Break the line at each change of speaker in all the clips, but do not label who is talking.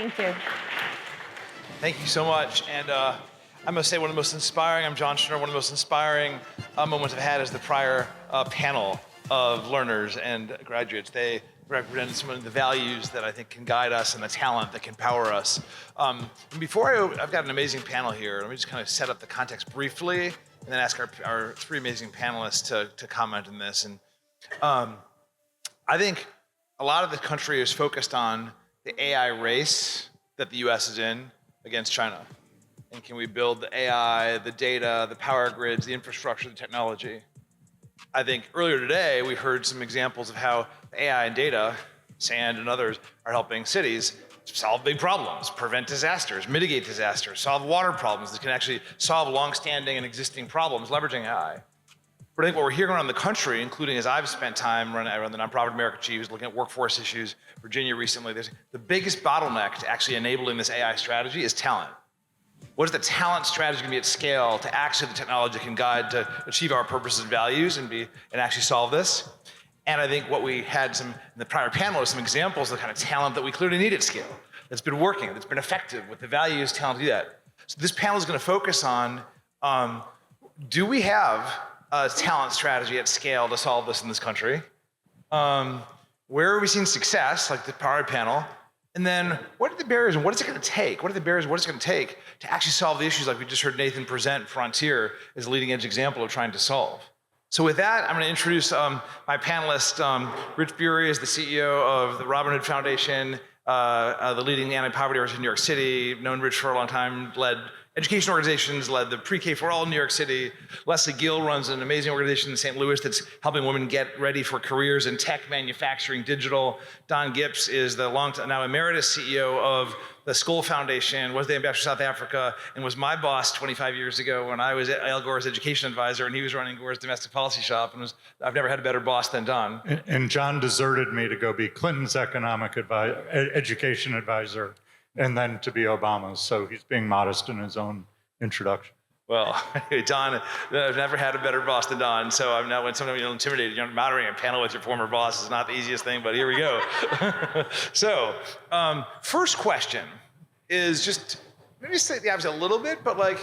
Thank you.
Thank you so much. And I must say, one of the most inspiring, I'm Jon Schnur, one of the most inspiring moments I've had is the prior panel of learners and graduates. They represent some of the values that I think can guide us and the talent that can power us. And I've got an amazing panel here. Let me just kind of set up the context briefly and then ask our three amazing panelists to comment on this. And I think a lot of the country is focused on the AI race that the US is in against China. And can we build the AI, the data, the power grids, the infrastructure, the technology? I think earlier today, we heard some examples of how AI and data, sand and others, are helping cities solve big problems, prevent disasters, mitigate disasters, solve water problems that can actually solve longstanding and existing problems leveraging AI. But I think what we're hearing around the country, including as I've spent time I run the nonprofit America Achieves, looking at workforce issues, Virginia recently, the biggest bottleneck to actually enabling this AI strategy is talent. What is the talent strategy going to be at scale to actually the technology can guide to achieve our purposes and values and actually solve this? And I think what we had in the prior panel is some examples of the kind of talent that we clearly need at scale, that's been working, that's been effective with the values, talent to do that. So this panel is going to focus on, do we have a talent strategy at scale to solve this in this country? Where are we seeing success, like the prior panel? And then what are the barriers and what is it going to take? What are the barriers and what is it going to take to actually solve the issues like we just heard Nathan present Frontier as a leading edge example of trying to solve? So with that, I'm going to introduce my panelist. Rich Buery is the CEO of the Robin Hood Foundation, the leading anti-poverty organization in New York City, known Rich for a long time, led education organizations, led the pre-K for all in New York City. Leslie Gill runs an amazing organization in St. Louis that's helping women get ready for careers in tech, manufacturing, digital. Don Gips is the now emeritus CEO of the School Foundation, was the ambassador to South Africa, and was my boss 25 years ago when I was Al Gore's education advisor and he was running Gore's domestic policy shop. And I've never had a better boss than Don.
And John deserted me to go be Clinton's education advisor, and then to be Obama's. So he's being modest in his own introduction.
Well, Don, I've never had a better boss than Don. So I'm now, when sometimes you're intimidated, moderating a panel with your former boss is not the easiest thing, but here we go. So, first question is just, maybe say the opposite a little bit, but like,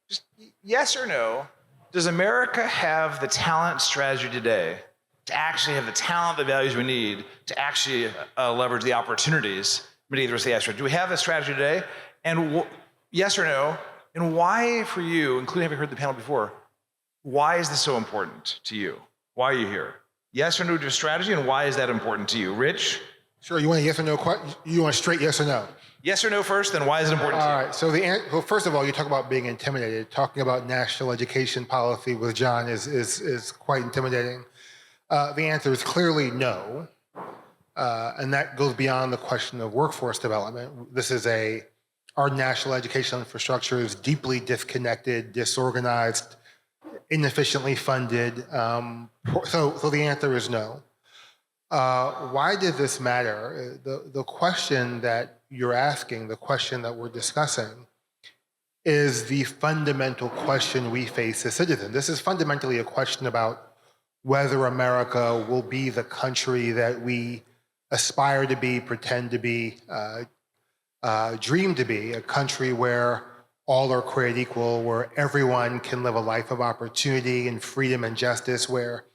just yes or no, does America have the talent strategy today to actually have the talent, the values we need to actually leverage the opportunities? Do we have a strategy today? And yes or no? And why for you, including having heard the panel before, why is this so important to you? Why are you here? Yes or no to your strategy, and why is that important to you? Rich?
Sure, you want a yes or no question? You want a straight yes or no?
Yes or no first, then why is it important to you?
All right, so well, first of all, you talk about being intimidated. Talking about national education policy with John is quite intimidating. The answer is clearly no. And that goes beyond the question of workforce development. This is our national educational infrastructure is deeply disconnected, disorganized, inefficiently funded. So the answer is no. Why does this matter? The question that you're asking, the question that we're discussing, is the fundamental question we face as citizens. This is fundamentally a question about whether America will be the country that we aspire to be, pretend to be, dream to be, a country where all are created equal, where everyone can live a life of opportunity and freedom and justice, where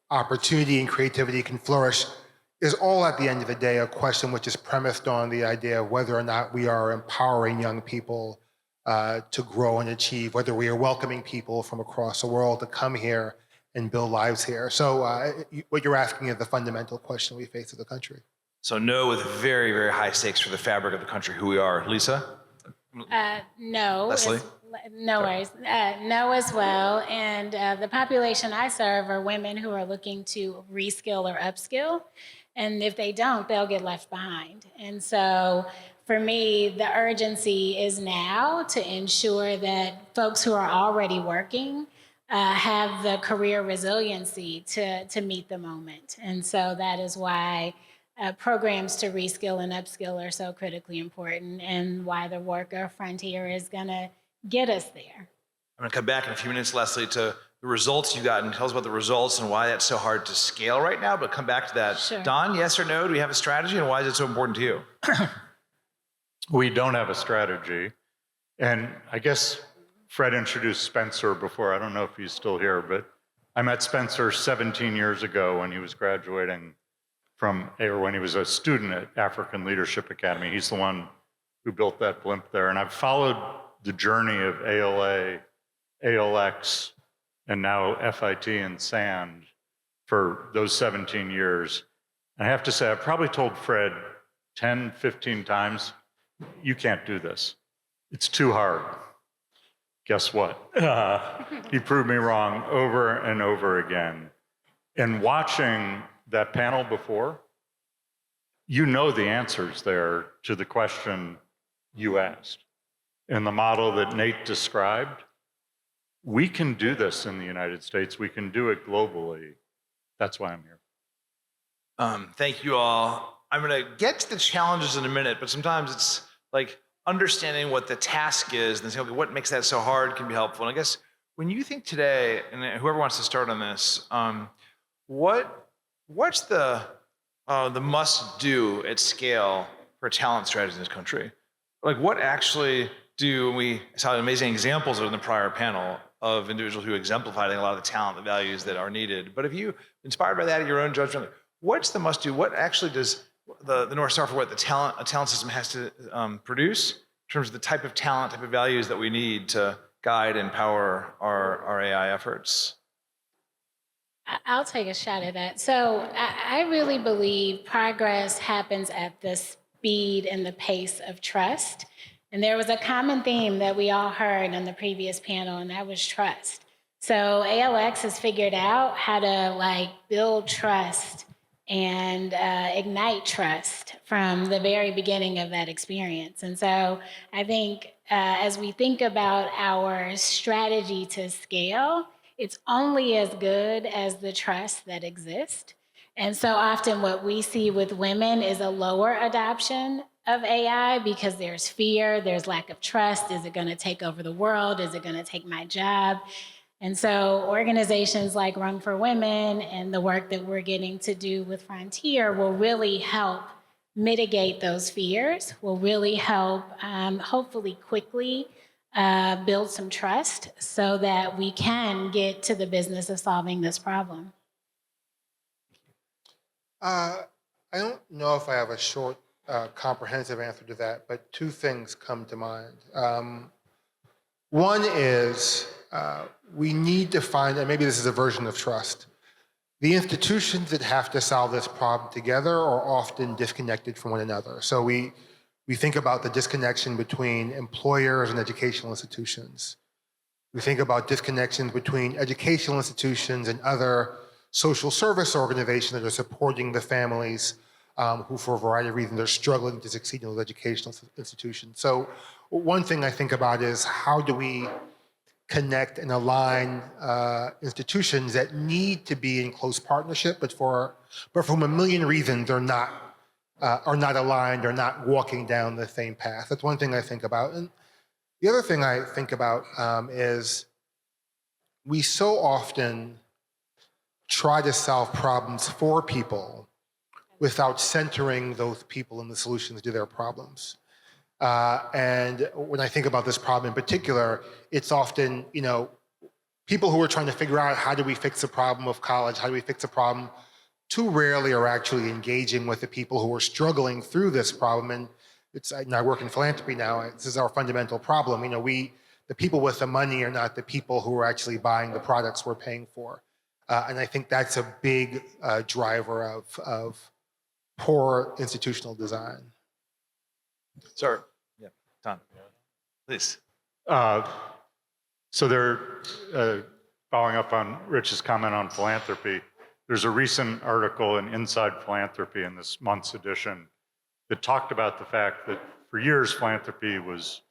opportunity and creativity can flourish, is all at the end of the day a question which is premised on the idea of whether or not we are empowering young people to grow and achieve, whether we are welcoming people from across the world to come here and build lives here. So what you're asking is the fundamental question we face as a country.
So no, with very, very high stakes for the fabric of the country, who we are. Lisa?
No.
Leslie?
No worries. No as well. And the population I serve are women who are looking to reskill or upskill. And if they don't, they'll get left behind. And so for me, the urgency is now to ensure that folks who are already working have the career resiliency to meet the moment. And so that is why programs to reskill and upskill are so critically important, and why the Worker Frontier is going to get us there.
I'm going to come back in a few minutes, Leslie, to the results you got, and tell us about the results and why that's so hard to scale right now, but come back to that.
Sure.
Don, yes or no? Do we have a strategy, and why is it so important to you?
We don't have a strategy. And I guess Fred introduced Spencer before. I don't know if he's still here, but I met Spencer 17 years ago when he was graduating or when he was a student at African Leadership Academy. He's the one who built that blimp there. And I've followed the journey of ALA, ALX, and now FIT and SAND for those 17 years. And I have to say, I've probably told Fred 10, 15 times, you can't do this. It's too hard. Guess what? He proved me wrong over and over again. And watching that panel before, you know the answers there to the question you asked. In the model that Nate described, we can do this in the United States. We can do it globally. That's why I'm here.
Thank you all. I'm going to get to the challenges in a minute, but sometimes it's like understanding what the task is and saying, okay, what makes that so hard can be helpful. And I guess when you think today, and whoever wants to start on this, what's the must do at scale for talent strategies in this country? Like what actually we saw amazing examples in the prior panel of individuals who exemplified a lot of the talent, the values that are needed. But if you inspired by that at your own judgment, what's the must do? What actually does the North Star for what a talent system has to produce in terms of the type of talent, type of values that we need to guide and power our AI efforts?
I'll take a shot at that. So I really believe progress happens at the speed and the pace of trust. And there was a common theme that we all heard in the previous panel, and that was trust. So ALX has figured out how to build trust and ignite trust from the very beginning of that experience. And so I think as we think about our strategy to scale, it's only as good as the trust that exists. And so often what we see with women is a lower adoption of AI because there's fear, there's lack of trust. Is it going to take over the world? Is it going to take my job? And so organizations like Run for Women and the work that we're getting to do with Frontier will really help mitigate those fears, will really help hopefully quickly build some trust so that we can get to the business of solving this problem.
I don't know if I have a short, comprehensive answer to that, but two things come to mind. One is we need to find, and maybe this is a version of trust, the institutions that have to solve this problem together are often disconnected from one another. So we think about the disconnection between employers and educational institutions. We think about disconnections between educational institutions and other social service organizations that are supporting the families who, for a variety of reasons, are struggling to succeed in those educational institutions. So one thing I think about is how do we connect and align institutions that need to be in close partnership, but for a million reasons are not aligned, or not walking down the same path. That's one thing I think about. And the other thing I think about is we so often try to solve problems for people without centering those people in the solutions to their problems. And when I think about this problem in particular, it's often, people who are trying to figure out how do we fix the problem of college, how do we fix a problem, too rarely are actually engaging with the people who are struggling through this problem. And I work in philanthropy now. This is our fundamental problem. The people with the money are not the people who are actually buying the products we're paying for. And I think that's a big driver of poor institutional design.
Sir, yeah, Don, please.
So following up on Rich's comment on philanthropy, there's a recent article in Inside Philanthropy in this month's edition that talked about the fact that for years philanthropy was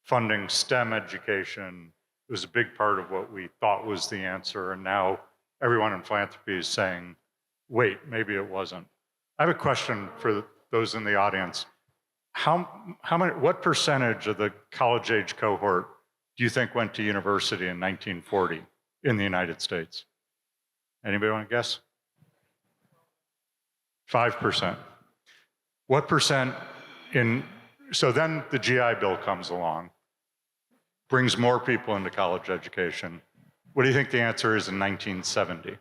funding STEM education. It was a big part of what we thought was the answer, and now everyone in philanthropy is saying, wait, maybe it wasn't. I have a question for those in the audience. What percentage of the college-age cohort do you think went to university in 1940 in the United States? Anybody want to guess? 5%. What percent in So then the GI Bill comes along, brings more people into college education. What do you think the answer is in 1970?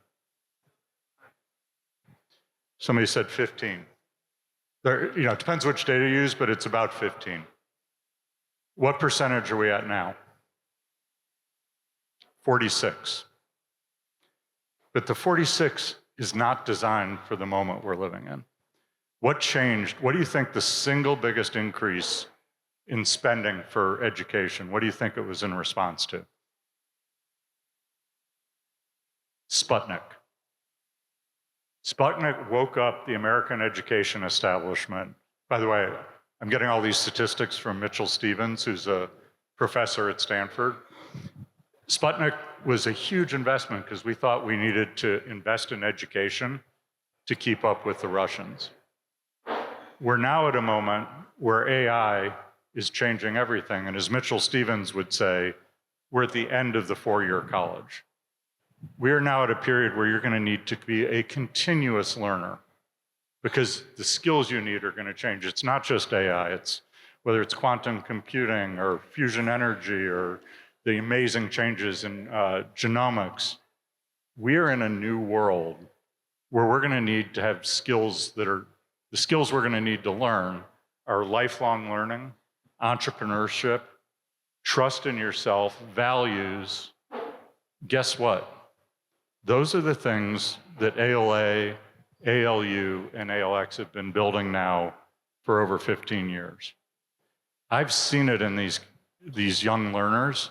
Somebody said 15. There, it depends which data you use, but it's about 15. What percentage are we at now? 46. But the 46 is not designed for the moment we're living in. What changed? What do you think the single biggest increase in spending for education, what do you think it was in response to? Sputnik. Sputnik woke up the American education establishment. By the way, I'm getting all these statistics from Mitchell Stevens, who's a professor at Stanford. Sputnik was a huge investment because we thought we needed to invest in education to keep up with the Russians. We're now at a moment where AI is changing everything. And as Mitchell Stevens would say, we're at the end of the four-year college. We are now at a period where you're going to need to be a continuous learner because the skills you need are going to change. It's not just AI, it's whether it's quantum computing or fusion energy or the amazing changes in genomics. We are in a new world where we're going to need to have skills that are, the skills we're going to need to learn are lifelong learning, entrepreneurship, trust in yourself, values. Guess what? Those are the things that ALA, ALU, and ALX have been building now for over 15 years. I've seen it in these young learners.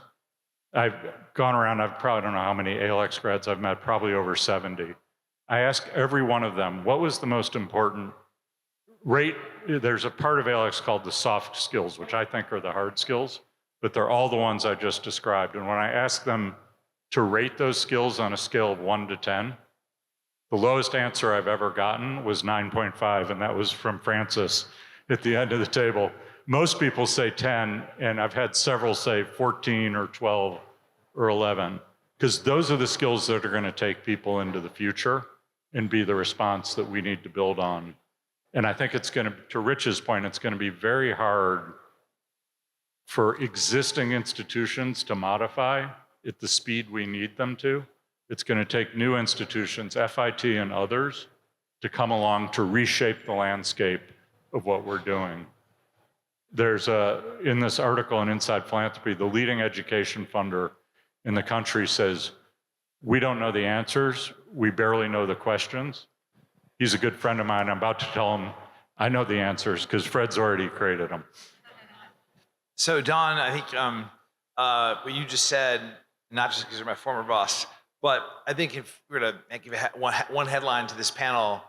I've gone around, I don't know how many ALX grads I've met, probably over 70. I ask every one of them, what was the most important rate? There's a part of ALX called the soft skills, which I think are the hard skills, but they're all the ones I just described. And when I ask them to rate those skills on a scale of 1 to 10, the lowest answer I've ever gotten was 9.5, and that was from Francis at the end of the table. Most people say 10, and I've had several say 14 or 12 or 11, because those are the skills that are going to take people into the future and be the response that we need to build on. And I think it's going to Rich's point, it's going to be very hard for existing institutions to modify at the speed we need them to. It's going to take new institutions, FIT and others, to come along to reshape the landscape of what we're doing. There's in this article in Inside Philanthropy, the leading education funder in the country says, we don't know the answers, we barely know the questions. He's a good friend of mine. I'm about to tell him I know the answers because Fred's already created them.
So Don, I think what you just said, not just because you're my former boss, but I think if we were to give one headline to this panel,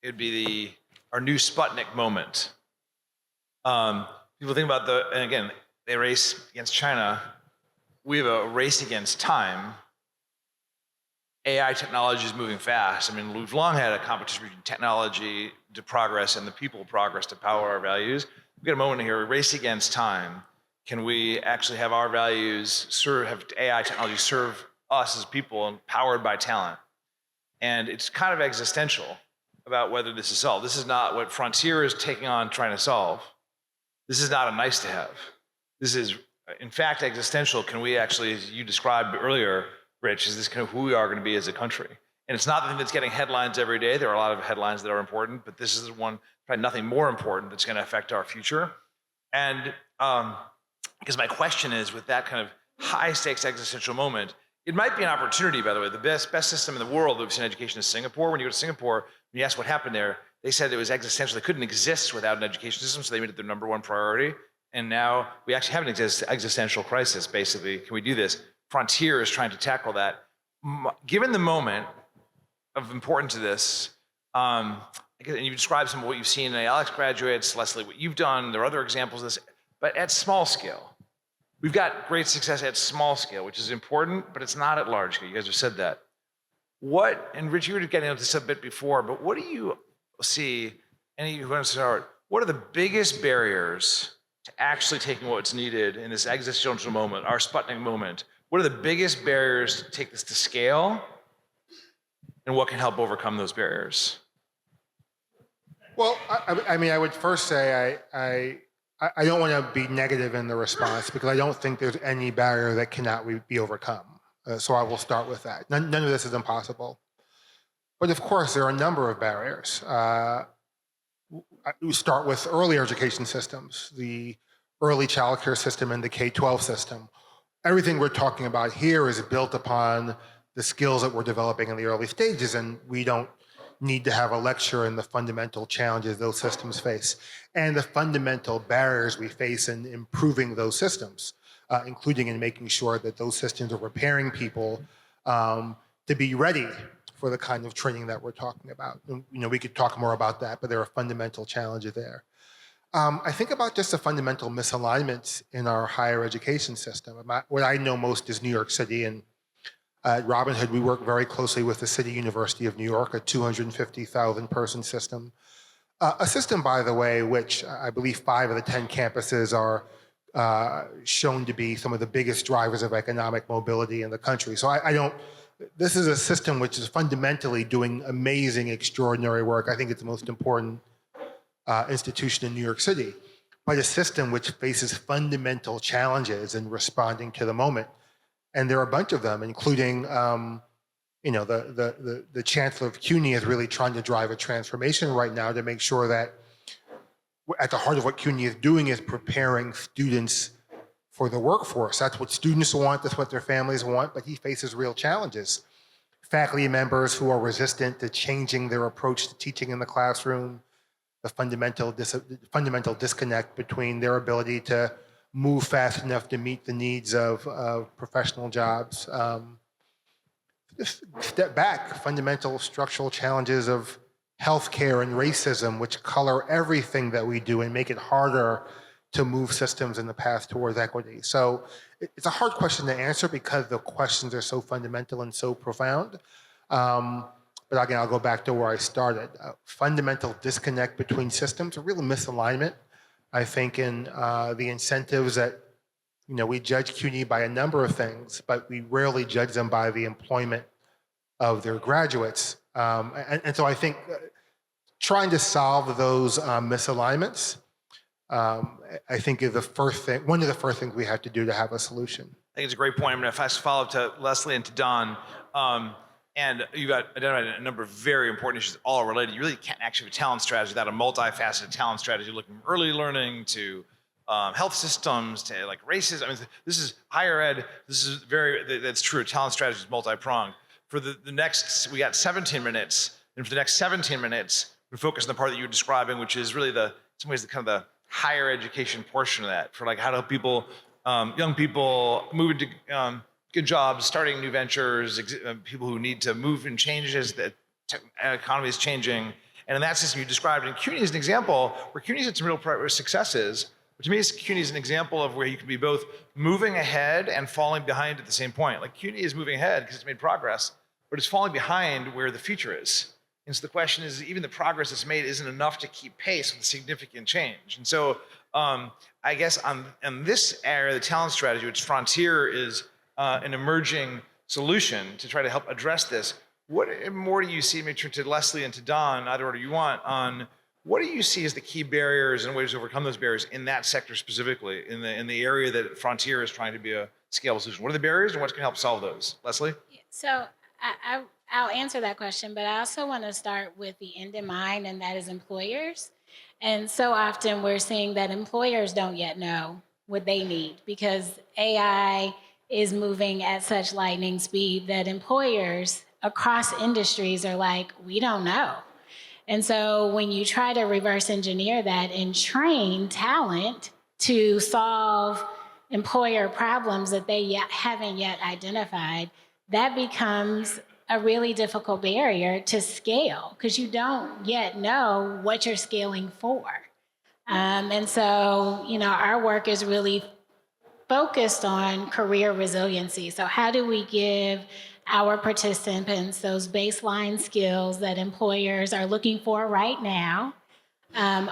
it would be our new Sputnik moment. People think about and again, they race against China. We have a race against time. AI technology is moving fast. I mean, we've long had a competition between technology to progress and the people progress to power our values. We've got a moment here, we race against time. Can we actually have our values have AI technology serve us as people and powered by talent? And it's kind of existential about whether this is solved. This is not what Frontier is taking on trying to solve. This is not a nice to have. This is, in fact, existential. Can we actually, as you described earlier, Rich, is this kind of who we are going to be as a country? And it's not the thing that's getting headlines every day. There are a lot of headlines that are important, but this is one, probably nothing more important that's going to affect our future. And because my question is, with that kind of high stakes existential moment, it might be an opportunity, by the way. The best system in the world that we've seen in education is Singapore. When you go to Singapore, when you ask what happened there, they said it was existential. They couldn't exist without an education system, so they made it their number one priority. And now we actually have an existential crisis, basically. Can we do this? Frontier is trying to tackle that. Given the moment of importance to this, and you described some of what you've seen in ALX graduates, Leslie, what you've done, there are other examples of this, but at small scale. We've got great success at small scale, which is important, but it's not at large scale. You guys have said that. And Rich, you were getting into this a bit before, but what do you see, any of you who want to start, what are the biggest barriers to actually taking what's needed in this existential moment, our Sputnik moment? What are the biggest barriers to take this to scale? And what can help overcome those barriers?
Well, I mean, I would first say I don't want to be negative in the response because I don't think there's any barrier that cannot be overcome. So I will start with that. None of this is impossible. But of course, there are a number of barriers. We start with early education systems, the early child care system and the K-12 system. Everything we're talking about here is built upon the skills that we're developing in the early stages, and we don't need to have a lecture in the fundamental challenges those systems face and the fundamental barriers we face in improving those systems, including in making sure that those systems are preparing people to be ready for the kind of training that we're talking about. And, we could talk more about that, but there are fundamental challenges there. I think about just the fundamental misalignments in our higher education system. What I know most is New York City, and at Robin Hood, we work very closely with the City University of New York, a 250,000 person system. A system, by the way, which I believe 5 of the 10 campuses are shown to be some of the biggest drivers of economic mobility in the country. So this is a system which is fundamentally doing amazing, extraordinary work. I think it's the most important institution in New York City, but a system which faces fundamental challenges in responding to the moment. And there are a bunch of them, including, the chancellor of CUNY is really trying to drive a transformation right now to make sure that at the heart of what CUNY is doing is preparing students for the workforce. That's what students want, that's what their families want, but he faces real challenges. Faculty members who are resistant to changing their approach to teaching in the classroom, the fundamental disconnect between their ability to move fast enough to meet the needs of professional jobs. Just step back, fundamental structural challenges of healthcare and racism, which color everything that we do and make it harder to move systems in the path towards equity. So it's a hard question to answer because the questions are so fundamental and so profound. But again, I'll go back to where I started. Fundamental disconnect between systems, a real misalignment, I think, in the incentives that, we judge CUNY by a number of things, but we rarely judge them by the employment of their graduates. And so I think trying to solve those misalignments, I think is one of the first things we have to do to have a solution.
I think it's a great point. I'm going to fast follow up to Leslie and to Don. And you got identified a number of very important issues, all related. You really can't actually have a talent strategy without a multifaceted talent strategy, looking from early learning to health systems to like races. I mean, this is higher ed. This is that's true. Talent strategy is multi-pronged. For the next, we got 17 minutes. And for the next 17 minutes, we focus on the part that you were describing, which is really in some ways, the kind of the higher education portion of that, for like how to help people, young people move into good jobs, starting new ventures, people who need to move and change as the economy is changing. And in that system you described, and CUNY is an example where CUNY's had some real successes. But to me, CUNY is an example of where you can be both moving ahead and falling behind at the same point. Like CUNY is moving ahead because it's made progress, but it's falling behind where the future is. And so the question is, even the progress that's made isn't enough to keep pace with significant change. And so I guess on this area, the talent strategy, which Frontier is an emerging solution to try to help address this. What more do you see, maybe turn to Leslie and to Don, either order you want, on what do you see as the key barriers and ways to overcome those barriers in that sector specifically, in the area that Frontier is trying to be a scalable solution? What are the barriers and what's going to help solve those? Leslie?
So I'll answer that question, but I also want to start with the end in mind, and that is employers. And so often we're seeing that employers don't yet know what they need because AI is moving at such lightning speed that employers across industries are like, we don't know. And so when you try to reverse engineer that and train talent to solve employer problems that they haven't yet identified, that becomes a really difficult barrier to scale because you don't yet know what you're scaling for. And so, our work is really focused on career resiliency. So how do we give our participants those baseline skills that employers are looking for right now,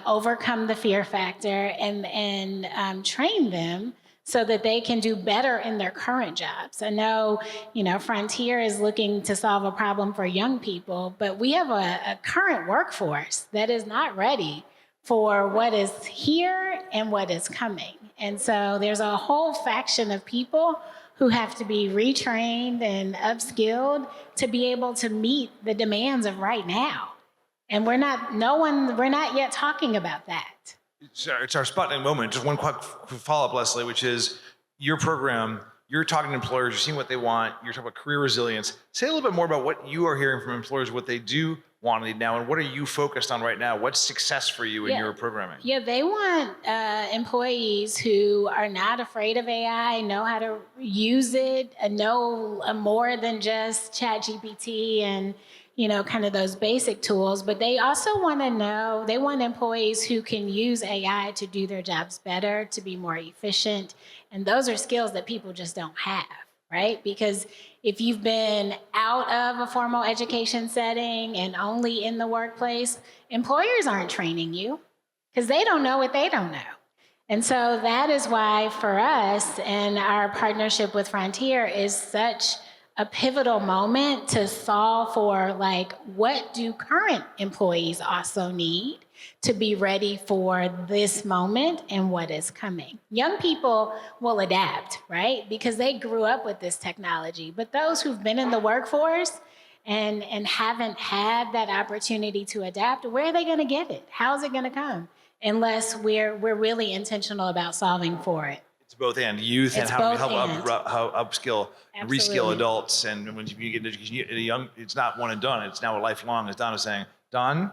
overcome the fear factor, and train them so that they can do better in their current jobs. I know, Frontier is looking to solve a problem for young people, but we have a current workforce that is not ready for what is here and what is coming. And so there's a whole faction of people who have to be retrained and upskilled to be able to meet the demands of right now. And we're not yet talking about that.
It's our Sputnik moment. Just one quick follow-up, Leslie, which is your program, you're talking to employers, you're seeing what they want, you're talking about career resilience. Say a little bit more about what you are hearing from employers, what they do want and need now, and what are you focused on right now? What's success for you in your programming?
Yeah, they want employees who are not afraid of AI, know how to use it, know more than just ChatGPT and kind of those basic tools, but they also they want employees who can use AI to do their jobs better, to be more efficient. And those are skills that people just don't have, right? Because if you've been out of a formal education setting and only in the workplace, employers aren't training you because they don't know what they don't know. And so that is why for us and our partnership with Frontier is such a pivotal moment to solve for what do current employees also need to be ready for this moment and what is coming. Young people will adapt, right? Because they grew up with this technology. But those who've been in the workforce and haven't had that opportunity to adapt, where are they going to get it? How's it going to come? Unless we're really intentional about solving for it.
It's both and youth
It's
and how
both
how upskill,
Absolutely.
reskill adults. And when you get education, it's not one and done. It's now a lifelong, as Don is saying. Don?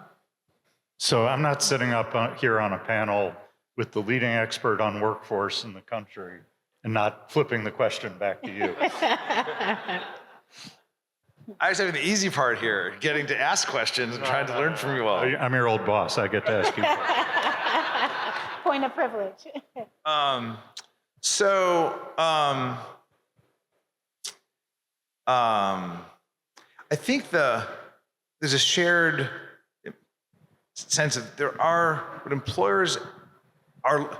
So I'm not sitting up here on a panel with the leading expert on workforce in the country and not flipping the question back to you.
I was having the easy part here, getting to ask questions and trying to learn from you all.
I'm your old boss. I get to ask you.
Point of privilege.
I think there's a shared sense of what employers are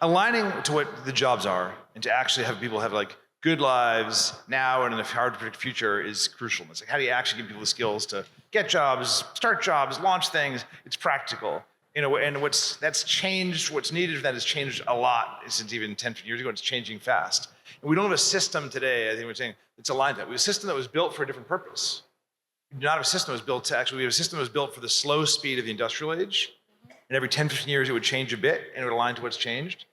aligning to what the jobs are and to actually have people have good lives now and in the hard to predict future is crucial. It's how do you actually give people the skills to get jobs, start jobs, launch things? It's practical. And that's changed, what's needed for that has changed a lot since even 10, 15 years ago. It's changing fast. And we don't have a system today, I think we're saying, it's aligned to that. We have a system that was built for a different purpose. We do not have a system that was built we have a system that was built for the slow speed of the industrial age. And every 10, 15 years, it would change a bit and it would align to what's changed.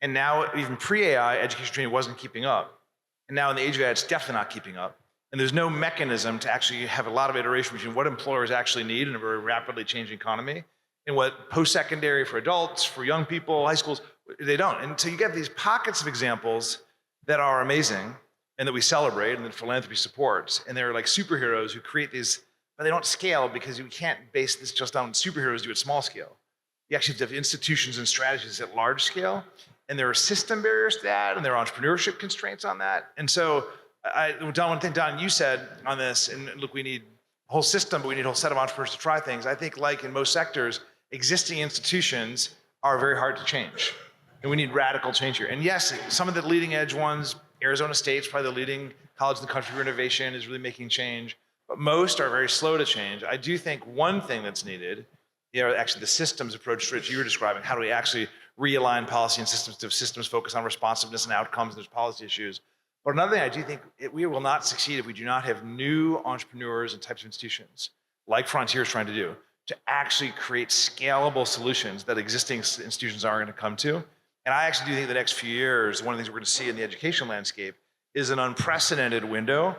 And now, even pre-AI, education training wasn't keeping up. And now in the age of AI, it's definitely not keeping up. And there's no mechanism to actually have a lot of iteration between what employers actually need in a very rapidly changing economy and what post-secondary for adults, for young people, high schools, they don't. And so you get these pockets of examples that are amazing and that we celebrate and that philanthropy supports. And they're like superheroes who create these, but they don't scale because you can't base this just on superheroes do it small scale. You actually have to have institutions and strategies at large scale. And there are system barriers to that, and there are entrepreneurship constraints on that. And so, one thing, Don, you said on this, and look, we need a whole system, but we need a whole set of entrepreneurs to try things. I think, like in most sectors, existing institutions are very hard to change. And we need radical change here. And yes, some of the leading edge ones, Arizona State's probably the leading college in the country for innovation, is really making change. But most are very slow to change. I do think one thing that's needed, actually the systems approach to which you were describing. How do we actually realign policy and systems to have systems focus on responsiveness and outcomes, and there's policy issues. But another thing, I do think we will not succeed if we do not have new entrepreneurs and types of institutions, like Frontier is trying to do, to actually create scalable solutions that existing institutions aren't going to come to. And I actually do think the next few years, one of the things we're going to see in the education landscape is an unprecedented window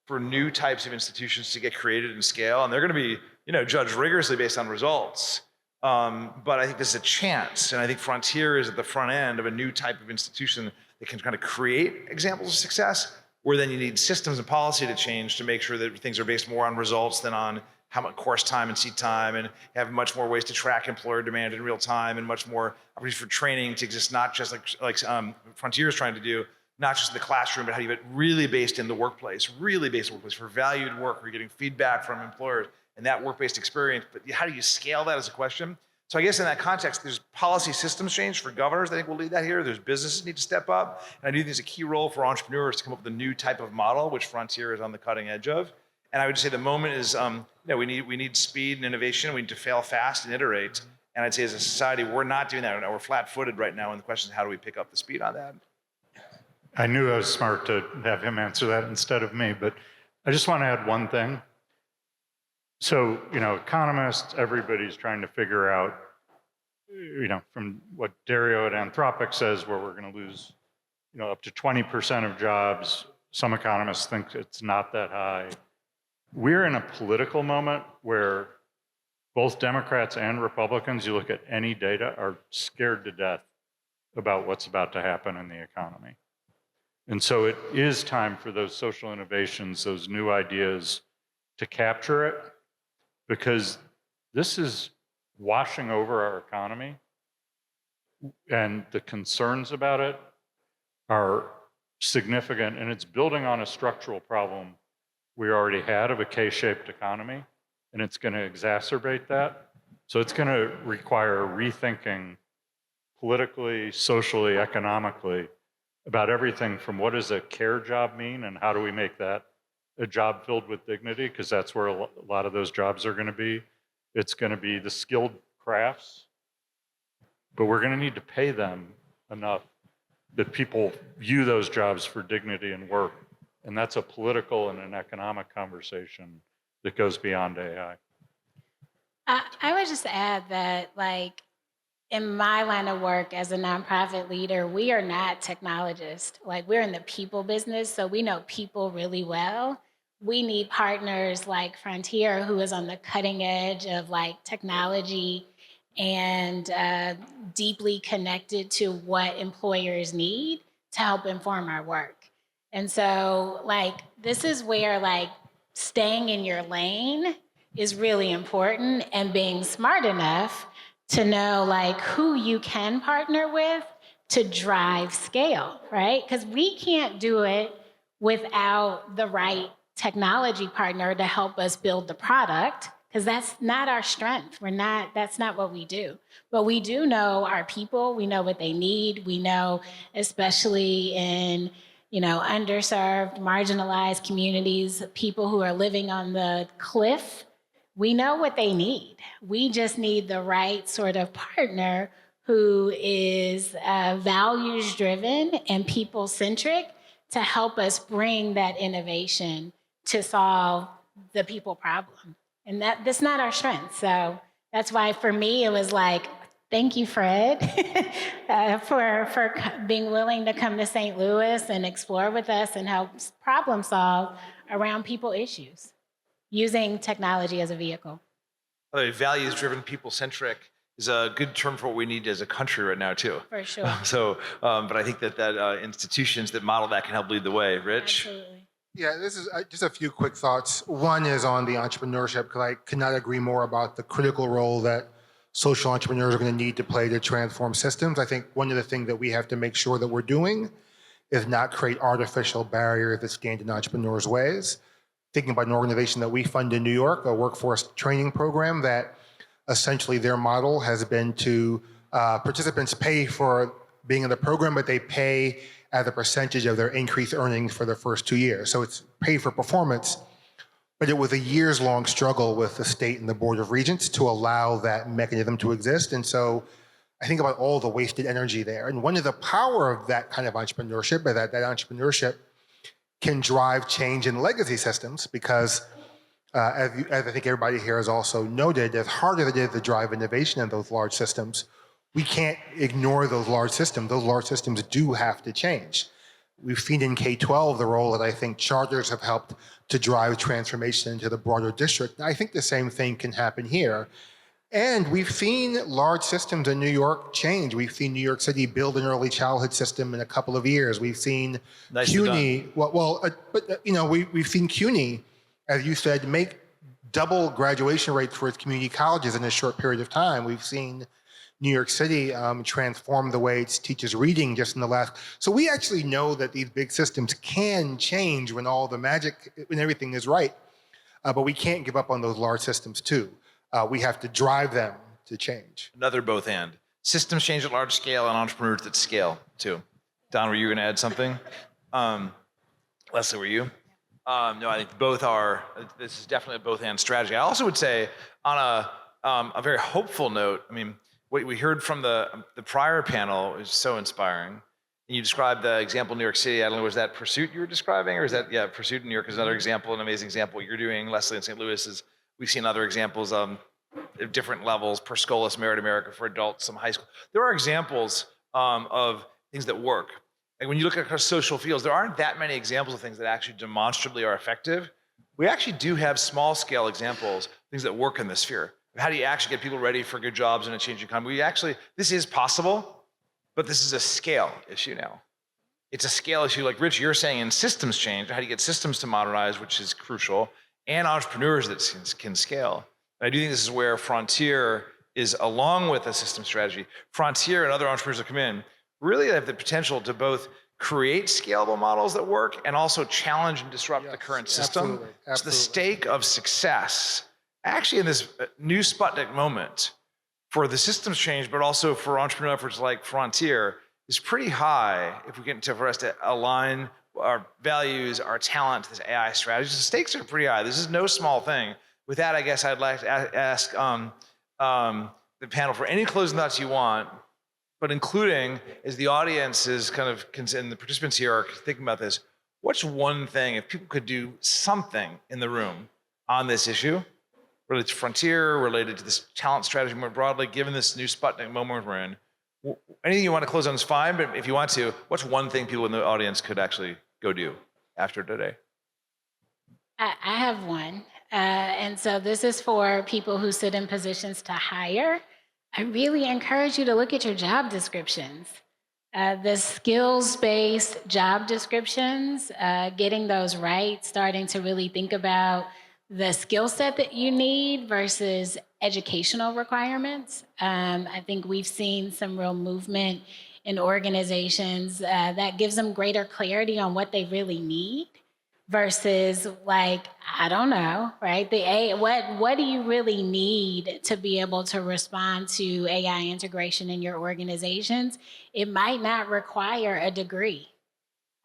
for new types of institutions to get created and scale. And they're going to be, judged rigorously based on results. But I think there's a chance, and I think Frontier is at the front end of a new type of institution that can kind of create examples of success, where then you need systems and policy to change to make sure that things are based more on results than on how much course time and seat time, and have much more ways to track employer demand in real time, and much more opportunities for training to exist, not just like Frontier is trying to do, not just in the classroom, but how do you get really based in the workplace, for valued work, where you're getting feedback from employers and that work-based experience. But how do you scale that as a question? So I guess in that context, there's policy systems change for governors that I think will lead that here. There's businesses need to step up. And I do think there's a key role for entrepreneurs to come up with a new type of model, which Frontier is on the cutting edge of. And I would say the moment is, we need speed and innovation. We need to fail fast and iterate. And I'd say as a society, we're not doing that right now. We're flat-footed right now, and the question is, how do we pick up the speed on that?
I knew I was smart to have him answer that instead of me, but I just want to add one thing. So, economists, everybody's trying to figure out, from what Dario at Anthropic says, where we're going to lose, up to 20% of jobs. Some economists think it's not that high. We're in a political moment where both Democrats and Republicans, you look at any data, are scared to death about what's about to happen in the economy. And so it is time for those social innovations, those new ideas, to capture it, because this is washing over our economy, and the concerns about it are significant, and it's building on a structural problem we already had of a K-shaped economy, and it's going to exacerbate that. So it's going to require rethinking politically, socially, economically about everything from what does a care job mean and how do we make that a job filled with dignity, because that's where a lot of those jobs are going to be. It's going to be the skilled crafts, but we're going to need to pay them enough that people view those jobs for dignity and work. And that's a political and an economic conversation that goes beyond AI.
I would just add that, in my line of work as a nonprofit leader, we are not technologists. We're in the people business, so we know people really well. We need partners like Frontier, who is on the cutting edge of technology and deeply connected to what employers need to help inform our work. And so, this is where staying in your lane is really important, and being smart enough to know who you can partner with to drive scale, right? Because we can't do it without the right technology partner to help us build the product, because that's not our strength. That's not what we do. But we do know our people, we know what they need. We know, especially in underserved, marginalized communities, people who are living on the cliff, we know what they need. We just need the right sort of partner who is values-driven and people-centric to help us bring that innovation to solve the people problem. And that's not our strength. So that's why for me, it was thank you, Fred, for being willing to come to St. Louis and explore with us and help problem solve around people issues, using technology as a vehicle.
Values-driven, people-centric is a good term for what we need as a country right now, too.
For sure.
So, but I think that institutions that model that can help lead the way. Rich?
Absolutely.
Yeah, this is just a few quick thoughts. One is on the entrepreneurship, because I could not agree more about the critical role that social entrepreneurs are going to need to play to transform systems. I think one of the things that we have to make sure that we're doing is not create artificial barriers that stand in entrepreneurs' ways. Thinking about an organization that we fund in New York, a workforce training program that essentially their model has been to participants pay for being in the program, but they pay as a percentage of their increased earnings for the first 2 years. So it's pay for performance, but it was a years-long struggle with the state and the Board of Regents to allow that mechanism to exist. And so I think about all the wasted energy there. And one of the power of that kind of entrepreneurship, that entrepreneurship can drive change in legacy systems, because as I think everybody here has also noted, as hard as it is to drive innovation in those large systems, we can't ignore those large systems. Those large systems do have to change. We've seen in K-12 the role that I think charters have helped to drive transformation into the broader district. And I think the same thing can happen here. And we've seen large systems in New York change. We've seen New York City build an early childhood system in a couple of years. We've seen CUNY, we've seen CUNY, as you said, make double graduation rates for its community colleges in a short period of time. We've seen New York City transform the way it teaches reading just in the last. So we actually know that these big systems can change when all the magic, when everything is right. But we can't give up on those large systems too. We have to drive them to change.
Another both and. Systems change at large scale and entrepreneurs at scale too. Don, were you going to add something? Leslie, were you? No, I think both are. This is definitely a both and strategy. I also would say on a very hopeful note, I mean, what we heard from the prior panel is so inspiring. And you described the example in New York City. I don't know, was that Pursuit you were describing, or is that, yeah, Pursuit in New York is another example, an amazing example. What you're doing, Leslie, in St. Louis is, we've seen other examples at different levels, Per Scholas, Merit America for adults, some high school. There are examples of things that work. And when you look at social fields, there aren't that many examples of things that actually demonstrably are effective. We actually do have small scale examples, things that work in this sphere. How do you actually get people ready for good jobs in a changing economy? This is possible, but this is a scale issue now. It's a scale issue, like Rich, you're saying, in systems change. How do you get systems to modernize, which is crucial, and entrepreneurs that can scale. And I do think this is where Frontier is, along with a system strategy. Frontier and other entrepreneurs that come in really have the potential to both create scalable models that work and also challenge and disrupt the current system.
Absolutely.
So the stake of success, actually in this new Sputnik moment, for the systems change, but also for entrepreneurial efforts like Frontier, is pretty high if we get for us to align our values, our talent to this AI strategy. The stakes are pretty high. This is no small thing. With that, I guess I'd like to ask the panel for any closing thoughts you want, but including, as the audience is kind of, and the participants here are thinking about this, what's one thing, if people could do something in the room on this issue, related to Frontier, related to this talent strategy more broadly, given this new Sputnik moment we're in, anything you want to close on is fine, but if you want to, what's one thing people in the audience could actually go do after today?
I have one. And so this is for people who sit in positions to hire. I really encourage you to look at your job descriptions. The skills-based job descriptions, getting those right, starting to really think about the skill set that you need versus educational requirements. I think we've seen some real movement in organizations that gives them greater clarity on what they really need versus, like, I don't know, right? What do you really need to be able to respond to AI integration in your organizations? It might not require a degree.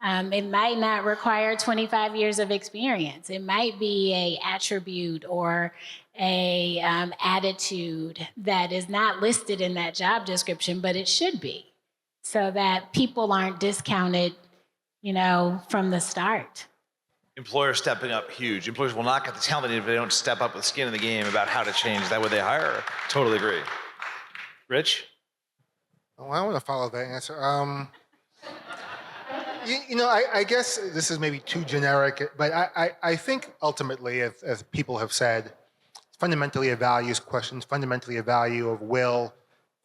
It might not require 25 years of experience. It might be a attribute or a attitude that is not listed in that job description, but it should be, so that people aren't discounted, from the start.
Employers stepping up huge. Employers will not get the talent they need if they don't step up with skin in the game about how to change that way they hire. Totally agree. Rich?
Oh, I want to follow that answer. I guess this is maybe too generic, but I think ultimately, as people have said, it's fundamentally a values question, it's fundamentally a value of will.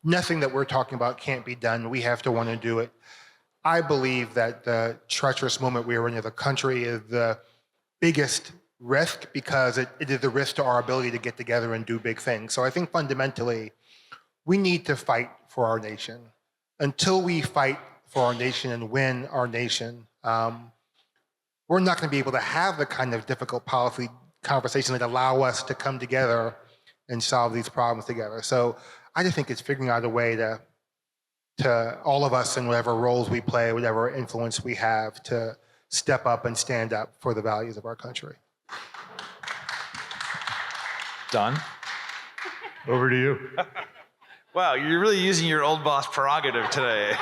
Nothing that we're talking about can't be done. We have to want to do it. I believe that the treacherous moment we are in as a country is the biggest risk, because it is the risk to our ability to get together and do big things. So I think fundamentally, we need to fight for our nation. Until we fight for our nation and win our nation, we're not going to be able to have the kind of difficult policy conversations that allow us to come together and solve these problems together. So I just think it's figuring out a way to all of us in whatever roles we play, whatever influence we have, to step up and stand up for the values of our country.
Don?
Over to you.
Wow, you're really using your old boss prerogative today.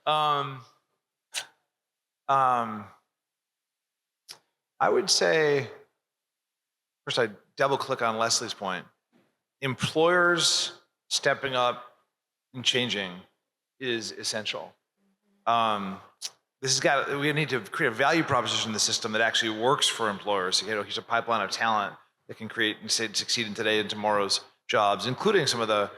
I would say, first I double click on Leslie's point. Employers stepping up and changing is essential. We need to create a value proposition in the system that actually works for employers. Here's a pipeline of talent that can create and succeed in today and tomorrow's jobs, including some of the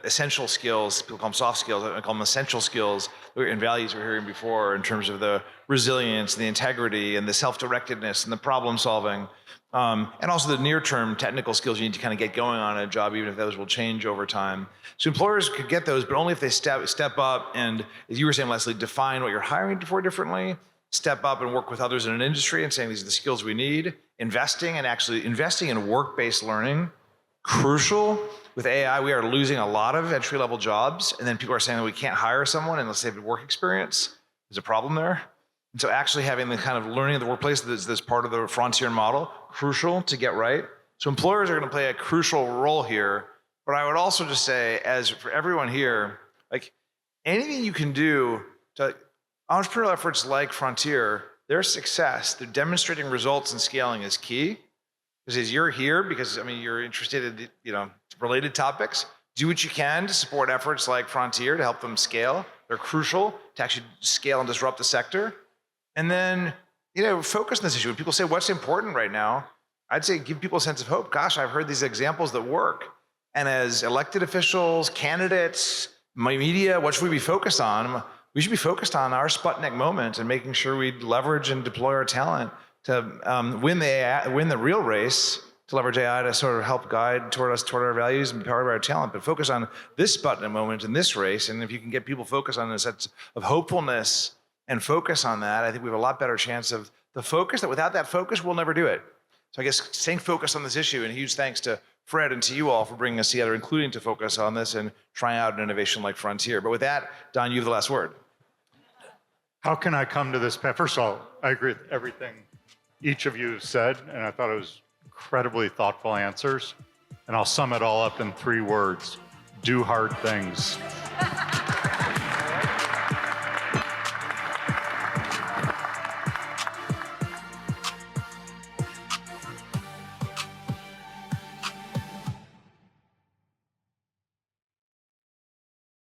essential skills. People call them soft skills. I call them essential skills and values we were hearing before, in terms of the resilience and the integrity and the self-directedness and the problem solving. And also the near-term technical skills you need to kind of get going on a job, even if those will change over time. So employers could get those, but only if they step up and, as you were saying, Leslie, define what you're hiring for differently, step up and work with others in an industry and saying these are the skills we need, investing in work-based learning, crucial. With AI, we are losing a lot of entry-level jobs, and then people are saying that we can't hire someone unless they have work experience. There's a problem there. And so actually having the kind of learning of the workplace that's part of the Frontier model, crucial to get right. So employers are going to play a crucial role here But I would also just say, as for everyone here, like anything you can do to entrepreneurial efforts like Frontier, their success, their demonstrating results and scaling is key. Because you're here because, I mean, you're interested in, related topics. Do what you can to support efforts like Frontier to help them scale. They're crucial to actually scale and disrupt the sector. And then, focus on this issue. When people say, what's important right now? I'd say give people a sense of hope. Gosh, I've heard these examples that work. And as elected officials, candidates, media, what should we be focused on? We should be focused on our Sputnik moment and making sure we leverage and deploy our talent to win the real race, to leverage AI to sort of help guide toward our values and power of our talent, but focus on this Sputnik moment in this race. And if you can get people focused on a sense of hopefulness and focus on that, I think we have a lot better chance of the focus. That without that focus, we'll never do it. So I guess staying focused on this issue, and a huge thanks to Fred and to you all for bringing us together, including to focus on this and trying out an innovation like Frontier. But with that, Don, you have the last word.
How can I come to this? First of all, I agree with everything each of you said, and I thought it was incredibly thoughtful answers. And I'll sum it all up in 3 words: do hard things.